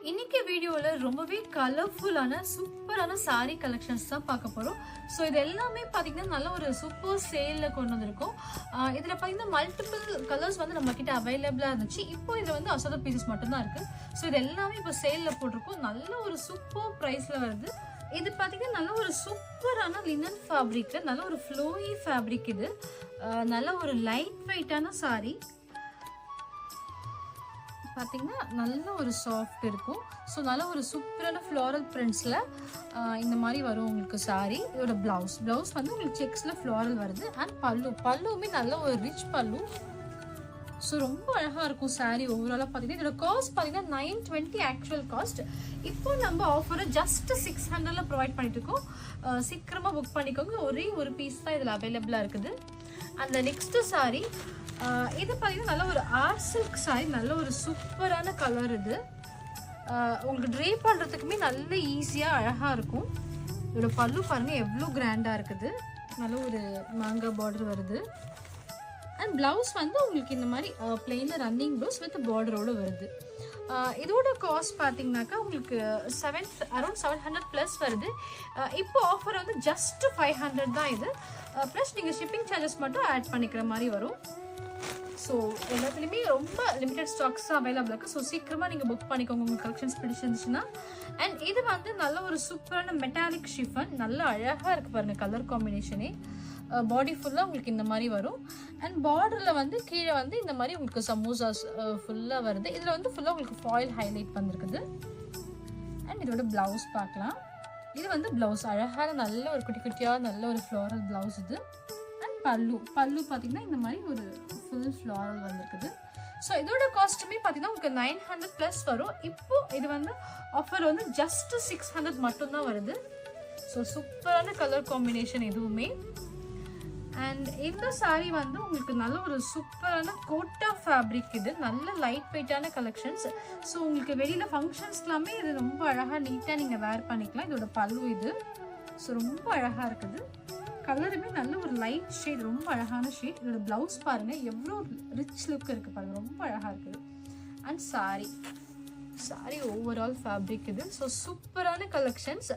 இன்னைக்கு வீடியோல ரொம்பவே கலர்ஃபுல்லான சூப்பரான saree கலெக்ஷன்ஸ் தான் பார்க்க போறோம். ஸோ இது எல்லாமே பார்த்தீங்கன்னா நல்ல ஒரு சூப்பர் சேல்ல கொண்டு வந்திருக்கோம். இதில் பார்த்தீங்கன்னா மல்டிபிள் கலர்ஸ் வந்து நம்ம கிட்ட அவைலபிளாக இருந்துச்சு. இப்போ இதில் வந்து அசோதர் பீசஸ் மட்டும்தான் இருக்கு. ஸோ இது எல்லாமே இப்போ சேலில் போட்டிருக்கோம். நல்ல ஒரு சூப்பர் ப்ரைஸில் வருது. இது பார்த்தீங்கன்னா நல்ல ஒரு சூப்பரான லினன் ஃபேப்ரிக், நல்ல ஒரு ஃப்ளோயி ஃபேப்ரிக். இது நல்ல ஒரு லைட் வெயிட்டான saree. பார்த்தீங்கன்னா நல்ல ஒரு சாஃப்ட் இருக்கும். ஸோ நல்ல ஒரு சூப்பரான ஃப்ளாரல் பிரிண்ட்ஸில் இந்த மாதிரி வரும் உங்களுக்கு saree. இதோட ப்ளவுஸ் வந்து உங்களுக்கு செக்ஸில் ஃப்ளாரல் வருது. அண்ட் பல்லுவுமே நல்ல ஒரு ரிச் பல்லு. ஸோ ரொம்ப அழகாக இருக்கும் saree ஓவராலாக பார்த்தீங்கன்னா. இதோட காஸ்ட் பார்த்தீங்கன்னா 920 ஆக்சுவல் காஸ்ட். இப்போ நம்ம ஆஃபரை ஜஸ்ட் 600ல் ப்ரொவைட் பண்ணிட்டு இருக்கோம். சீக்கிரமாக புக் பண்ணிக்கோங்க. ஒரே ஒரு பீஸ் தான் இதில் அவைலபிளாக இருக்குது. அந்த நெக்ஸ்ட் saree இது பார்த்தீங்கன்னா நல்ல ஒரு ஆர்ட் சில்க் saree, நல்ல ஒரு சூப்பரான கலர். இது உங்களுக்கு ட்ரே பண்ணுறதுக்குமே நல்ல ஈஸியாக அழகாக இருக்கும். இதோட பல்லு பாருங்கள் எவ்வளோ கிராண்டாக இருக்குது. நல்ல ஒரு மாங்காய் பார்டர் வருது. அண்ட் ப்ளவுஸ் வந்து உங்களுக்கு இந்த மாதிரி பிளெயினில் ரன்னிங் ப்ளவுஸ் வித் பார்டரோடு வருது. இதோட காஸ்ட் பார்த்தீங்கன்னாக்கா உங்களுக்கு அரௌண்ட் 700 ப்ளஸ் வருது. இப்போ ஆஃபர் வந்து ஜஸ்ட் 500 தான் இது. ப்ளஸ் நீங்கள் ஷிப்பிங் சார்ஜஸ் மட்டும் ஆட் பண்ணிக்கிற மாதிரி வரும். ஸோ எல்லாத்துலேயுமே ரொம்ப லிமிடெட் ஸ்டாக்ஸ் தான் அவைலபிள் இருக்குது. ஸோ சீக்கிரமாக நீங்கள் புக் பண்ணிக்கோங்க உங்கள் கலெக்ஷன்ஸ் பிடிச்சிருந்துச்சுன்னா. அண்ட் இது வந்து நல்ல ஒரு சூப்பரான மெட்டாலிக் ஷிஃபன், நல்ல அழகாக இருக்குது பாருங்கள் கலர் காம்பினேஷனே. பாடி ஃபுல்லாக உங்களுக்கு இந்த மாதிரி வரும். அண்ட் பார்டரில் வந்து கீழே வந்து இந்த மாதிரி உங்களுக்கு சமோசாஸ் ஃபுல்லாக வருது. இதில் வந்து ஃபுல்லாக உங்களுக்கு ஃபாயில் ஹைலைட் வந்துருக்குது. அண்ட் இதோட ப்ளவுஸ் பார்க்கலாம். இது வந்து ப்ளவுஸ் அழகான நல்ல ஒரு குட்டி குட்டியாக நல்ல ஒரு ஃப்ளாரல் ப்ளவுஸ் இது. அண்ட் பல்லு பார்த்தீங்கன்னா இந்த மாதிரி ஒரு ஃபுல் ஃப்ளாரல் வந்துருக்குது. ஸோ இதோட காஸ்ட்டுமே பார்த்தீங்கன்னா உங்களுக்கு 900 ப்ளஸ் வரும். இப்போ இது வந்து ஆஃபர் வந்து ஜஸ்ட் 600 மட்டும்தான் வருது. ஸோ சூப்பரான கலர் காம்பினேஷன் இதுவுமே. அண்ட் இந்த saree வந்து உங்களுக்கு நல்ல ஒரு சூப்பரான கோட்டா ஃபேப்ரிக். இது நல்ல லைட் வெயிட்டான கலெக்ஷன்ஸ். ஸோ உங்களுக்கு வெளியில் ஃபங்க்ஷன்ஸ்லாமே இது ரொம்ப அழகாக நீட்டாக நீங்கள் வேர் பண்ணிக்கலாம். இதோட பல்லு இது. ஸோ ரொம்ப அழகாக இருக்குது. கலருமே நல்ல ஒரு லைட் ஷேட், ரொம்ப அழகான ஷேட். இதோட ப்ளவுஸ் பாருங்கள் எவ்வளோ ரிச் லுக் இருக்குது பாருங்கள், ரொம்ப அழகாக இருக்குது. அண்ட் saree ஓவரால் ஃபேப்ரிக் இது. ஸோ சூப்பரான கலெக்ஷன்ஸ்.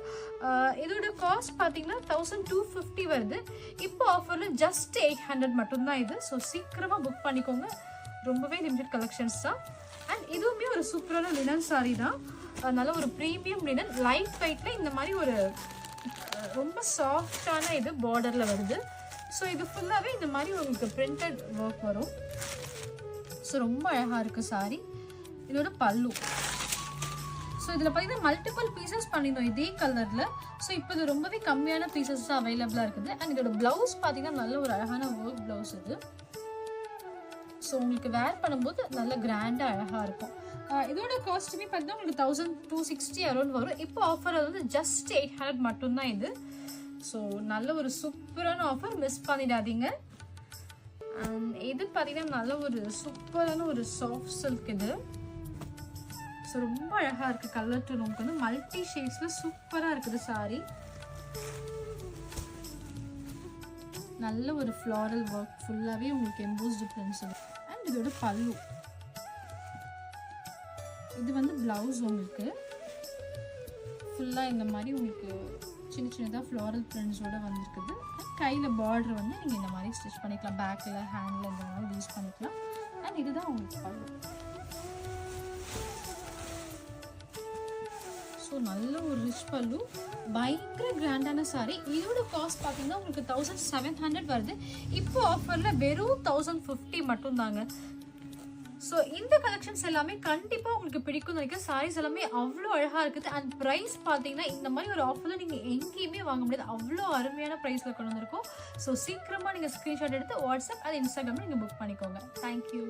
இதோட காஸ்ட் பார்த்தீங்கன்னா 1250 வருது. இப்போ ஆஃபரில் ஜஸ்ட் 800 மட்டும்தான் இது. ஸோ சீக்கிரமாக புக் பண்ணிக்கோங்க. ரொம்பவே லிமிடெட் கலெக்ஷன்ஸ் தான். அண்ட் இதுவுமே ஒரு சூப்பரான லினன் saree தான். நல்ல ஒரு ப்ரீமியம் லினன், லைட் வெயிட்டில் இந்த மாதிரி ஒரு ரொம்ப சாஃப்டான இது பார்டரில் வருது. ஸோ இது ஃபுல்லாகவே இந்த மாதிரி உங்களுக்கு பிரிண்டட் ஒர்க் வரும். ஸோ ரொம்ப அழகாக இருக்குது saree. இதோட பல்லு. ஸோ இதில் பார்த்தீங்கன்னா மல்டிபிள் பீசஸ் பண்ணியிருந்தோம் இதே கலரில். ஸோ இப்போ இது ரொம்பவே கம்மியான பீசஸ் தான் அவைலபிளாக இருக்குது. அண்ட் இதோட ப்ளவுஸ் பார்த்தீங்கன்னா நல்ல ஒரு அழகான ஒர்க் ப்ளவுஸ் இது. ஸோ உங்களுக்கு வேர் பண்ணும்போது நல்ல கிராண்டாக அழகாக இருக்கும். இதோட காஸ்ட்டுமே பார்த்தீங்கன்னா உங்களுக்கு 1260 அரௌண்ட் வரும். இப்போ ஆஃபர் வந்து ஜஸ்ட் 800 மட்டும்தான் இது. ஸோ நல்ல ஒரு சூப்பரான ஆஃபர், மிஸ் பண்ணிடாதீங்க. அண்ட் இது பார்த்தீங்கன்னா நல்ல ஒரு சூப்பரான ஒரு சாஃப்ட் சில்க் இது. ஸோ ரொம்ப அழகாக இருக்குது. கலர் டோன் உங்களுக்கு வந்து மல்டி ஷேட்ஸில் சூப்பராக இருக்குது saree. நல்ல ஒரு ஃப்ளாரல் ஒர்க் ஃபுல்லாகவே உங்களுக்கு எம்போஸ்டு பிரிண்ட்ஸ். அண்ட் இதோட பல்லு. இது வந்து ப்ளவுஸ் உங்களுக்கு ஃபுல்லாக இந்த மாதிரி உங்களுக்கு சின்ன சின்னதாக ஃப்ளாரல் பிரிண்ட்ஸோடு வந்துருக்குது. கையில் பார்டர் வந்து நீங்கள் இந்த மாதிரி ஸ்டிச் பண்ணிக்கலாம். பேக்கில் ஹேண்டில் இந்த மாதிரி யூஸ் பண்ணிக்கலாம். அண்ட் இதுதான் உங்களுக்கு பல்லு. ஸோ நல்ல ஒரு ரிச் பல்லு, பயங்கர கிராண்டான saree. இதோட காஸ்ட் பார்த்தீங்கன்னா உங்களுக்கு 1700 வருது. இப்போ ஆஃபரில் வெறும் 1050 மட்டும்தாங்க. ஸோ இந்த கலெக்ஷன்ஸ் எல்லாமே கண்டிப்பாக உங்களுக்கு பிடிக்கும் நினைக்கிறேன். சாரீஸ் எல்லாமே அவ்வளோ அழகாக இருக்குது. அண்ட் ப்ரைஸ் பார்த்தீங்கன்னா இந்த மாதிரி ஒரு ஆஃபரில் நீங்கள் எங்கேயுமே வாங்க முடியாது. அவ்வளோ அருமையான ப்ரைஸில் கொண்டு வந்திருக்கோம். ஸோ சீக்கிரமாக நீங்கள் ஸ்க்ரீன்ஷாட் எடுத்து வாட்ஸ்அப் அது இன்ஸ்டாகிராமில் நீங்கள் புக் பண்ணிக்கோங்க. தேங்க்யூ.